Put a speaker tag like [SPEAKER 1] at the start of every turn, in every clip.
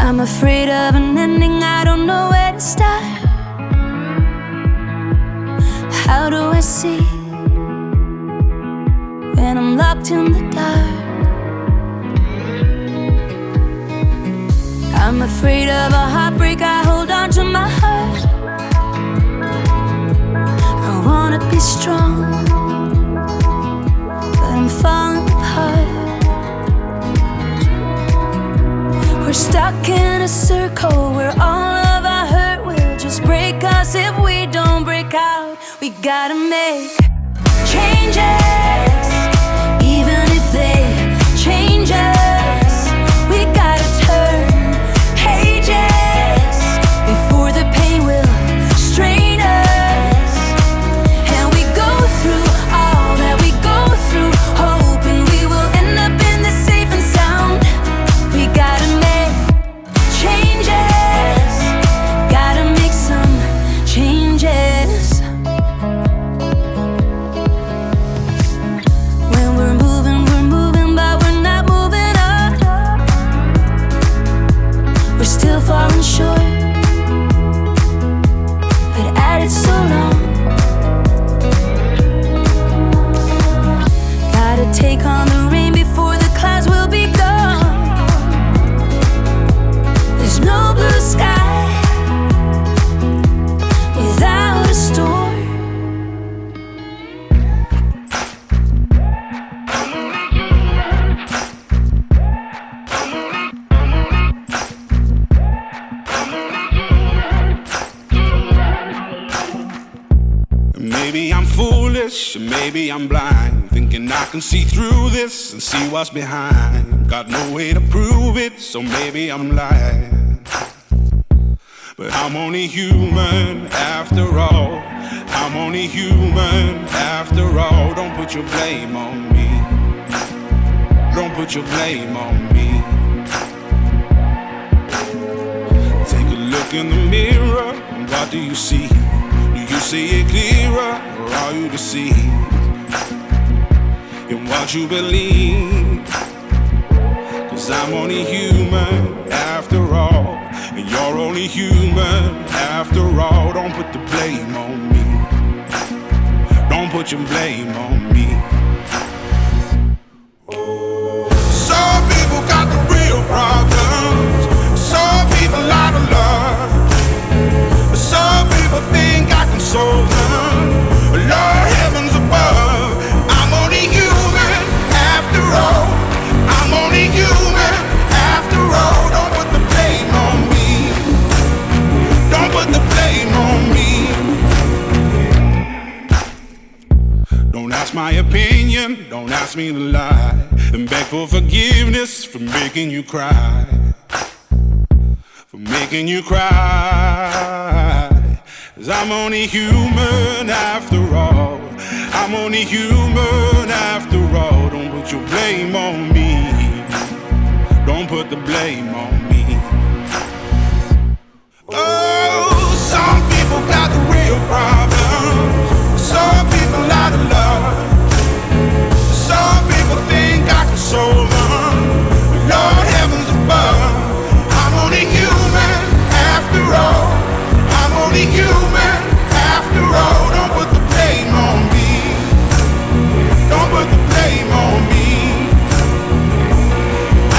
[SPEAKER 1] I'm afraid of an ending, I don't know where to start. How do I see when I'm locked in the dark? I'm afraid of a heartbreak, I hold on to my heart. I wanna be strong, but I'm falling apart. We're stuck in a circle where all of our hurt will just break us if we don't break out. We gotta make changes, even if they change us. We gotta turn pages before the pain will strain us. And we go through all that we go through, hoping we will end up in the safe and sound. We gotta make changes, gotta make some changes. When we're moving, but we're not moving up. We're still falling short, but at it so long. Gotta take on the rain before the clouds will be gone. There's no blue sky without a storm.
[SPEAKER 2] Maybe I'm foolish, maybe I'm blind, thinking I can see through this and see what's behind. Got no way to prove it, so maybe I'm lying. But I'm only human after all. I'm only human after all. Don't put your blame on me. Don't put your blame on me. Take a look in the mirror, and what do you see? Do you see it clearer, or are you deceived in what you believe? 'Cause I'm only human after all, and you're only human after all. Don't put the blame on me. Don't put your blame on me. Some people got the real problems. Some people out of love. Some people think I can solve them. Lord heavens above, I'm only human after all. I'm only human after all. Don't put the blame on me. Don't put the blame on me. Don't ask my opinion, don't ask me to lie, and beg for forgiveness for making you cry. For making you cry. 'Cause I'm only human after all. I'm only human after all. Don't put your blame on me. Don't put the blame on me. Oh, some people got the real problems. Some people out of love. Some people think I can solve them. Lord heavens above, I'm only human after all. I'm only human after all. Don't put the blame on me. Don't put the blame on me.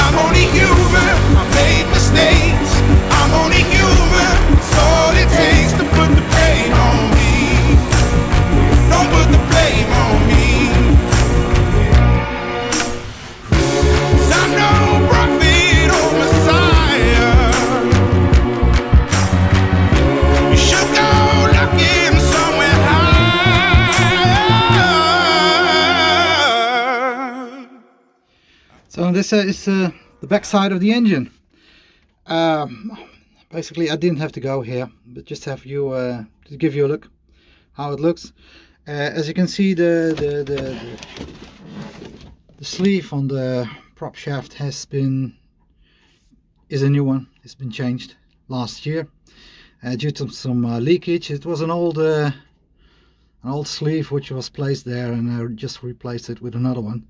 [SPEAKER 2] I'm only human, I made mistakes. I'm only human, it's all it takes to put the blame on me. Don't put the blame on me. 'Cause I'm no prophet or Messiah. You should go looking somewhere higher.
[SPEAKER 3] So this is the back side of the engine. Basically, I didn't have to go here, but just have you to give you a look how it looks. As you can see, the sleeve on the prop shaft is a new one. It's been changed last year due to some leakage. It was an old sleeve which was placed there, and I just replaced it with another one,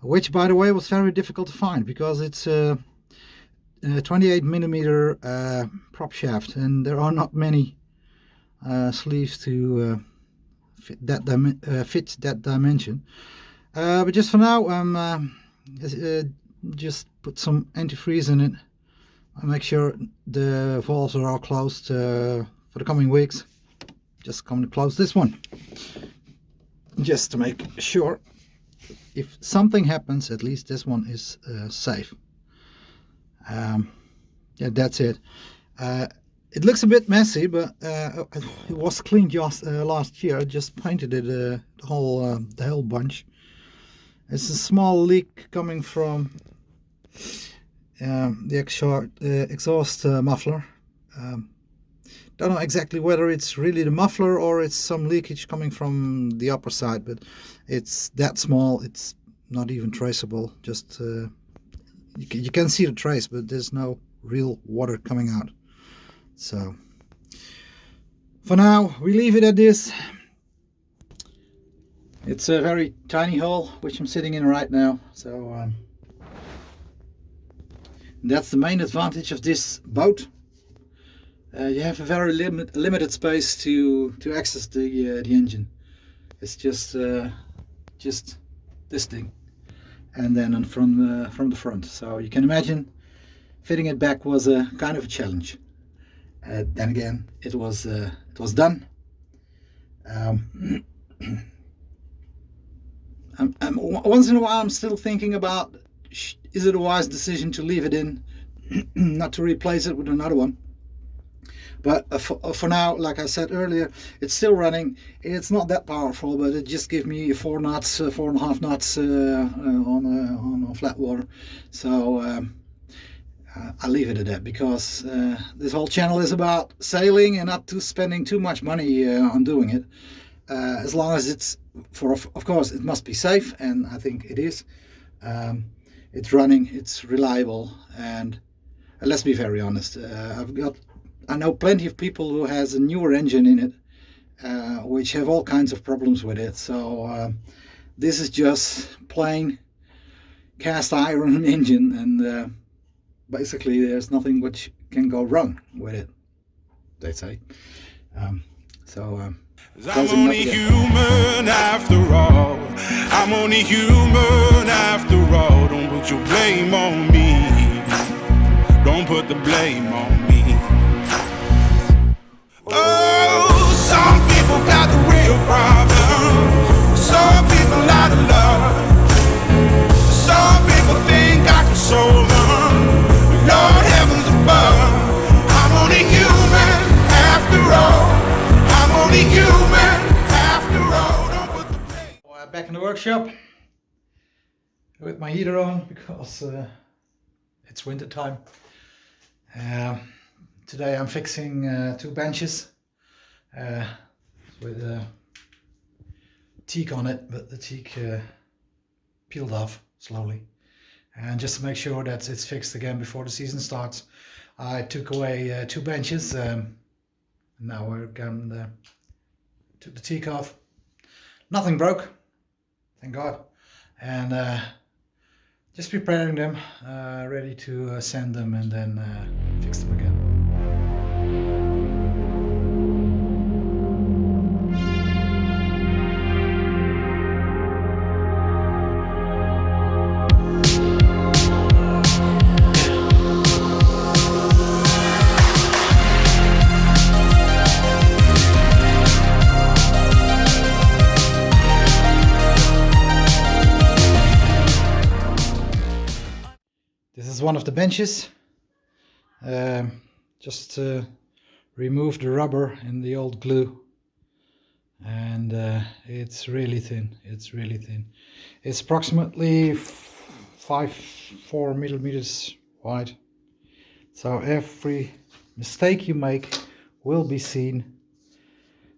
[SPEAKER 3] which by the way was very difficult to find because it's 28 millimeter prop shaft, and there are not many sleeves to fit that dimension. But just for now, just put some antifreeze in it. I'll make sure the valves are all closed for the coming weeks. Just going to close this one, just to make sure if something happens, at least this one is safe. Yeah, that's it. It looks a bit messy, but it was cleaned just last year. I just painted it the whole bunch. It's a small leak coming from the exhaust muffler. Don't know exactly whether it's really the muffler or it's some leakage coming from the upper side, but it's that small. It's not even traceable. Just you can see the trace, but there's no real water coming out. So for now we leave it at this. It's a very tiny hole which I'm sitting in right now, so that's the main advantage of this boat. You have a very limited space to access the engine. It's just this thing, and then from the front. So you can imagine fitting it back was a kind of a challenge. Then again, it was done. Once in a while I'm still thinking about, is it a wise decision to leave it in, not to replace it with another one. But for now, like I said earlier, it's still running. It's not that powerful, but it just gives me 4 knots, 4.5 knots on flat water. So I'll leave it at that, because this whole channel is about sailing and not spending too much money on doing it. As long as it's of course it must be safe, and I think it is. It's running, it's reliable, and let's be very honest, I know plenty of people who has a newer engine in it, which have all kinds of problems with it. So this is just plain cast iron engine, and basically there's nothing which can go wrong with it, they say.
[SPEAKER 2] I'm only human after all. I'm only human after all. Don't put your blame on me. Don't put the blame on me. Oh, some people got the real problem. Some people out of love. Some people think I can solve them. Lord heavens above, I'm only human after all. I'm only human after all. Don't put the blame.
[SPEAKER 3] Back in the workshop with my heater on, because it's winter time. Today I'm fixing 2 benches with a teak on it, but the teak peeled off slowly. And just to make sure that it's fixed again before the season starts, I took away 2 benches. Now we're again took the teak off. Nothing broke, thank God. And just preparing them, ready to sand them and then fix them again. This is one of the benches. Just remove the rubber and the old glue, and it's really thin. It's really thin. It's approximately 4 millimeters wide. So every mistake you make will be seen.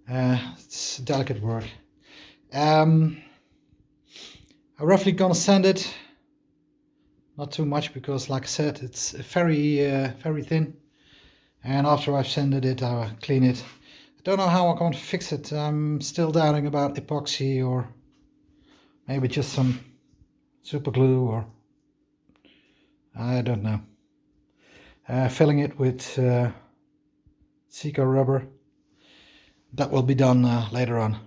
[SPEAKER 3] It's delicate work. I'm roughly gonna sand it. Not too much, because like I said, it's very thin. And after I've sanded it, I'll clean it. I don't know how I'm going to fix it. I'm still doubting about epoxy, or maybe just some super glue, or I don't know. filling it with Seco rubber. That will be done later on.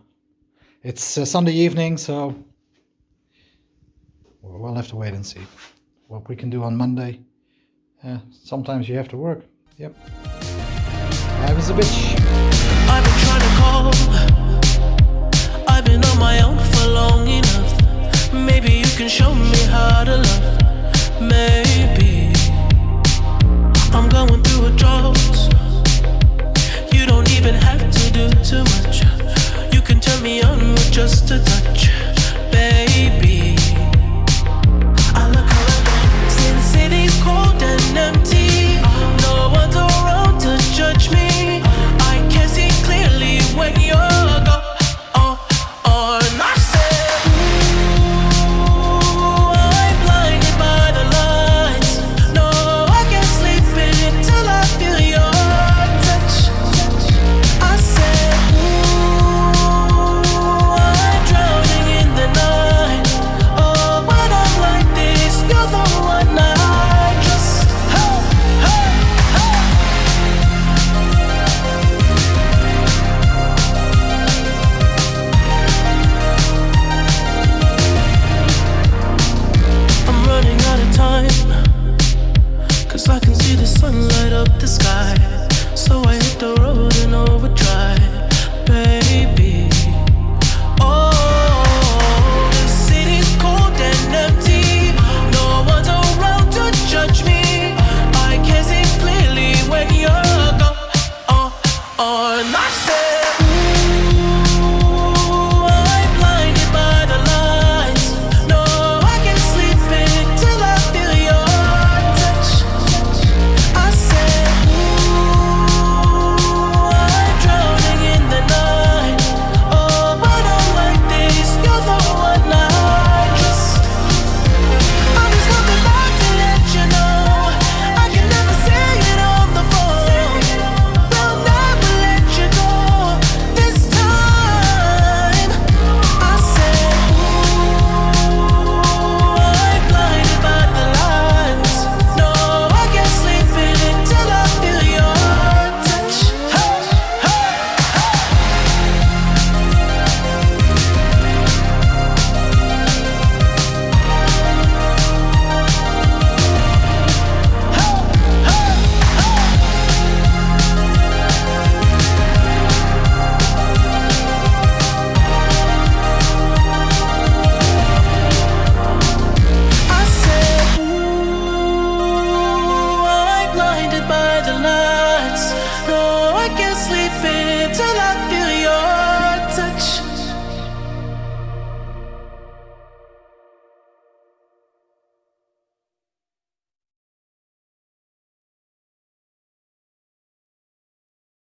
[SPEAKER 3] It's Sunday evening, so we'll have to wait and see what we can do on Monday. Sometimes you have to work. Yep. Life is a bitch.
[SPEAKER 4] I've been trying to call. I've been on my own for long enough. Maybe you can show me how to love. Maybe I'm going through a drought. You don't even have to do too much. You can turn me on with just a touch, baby. I look around, see the city's cold and empty.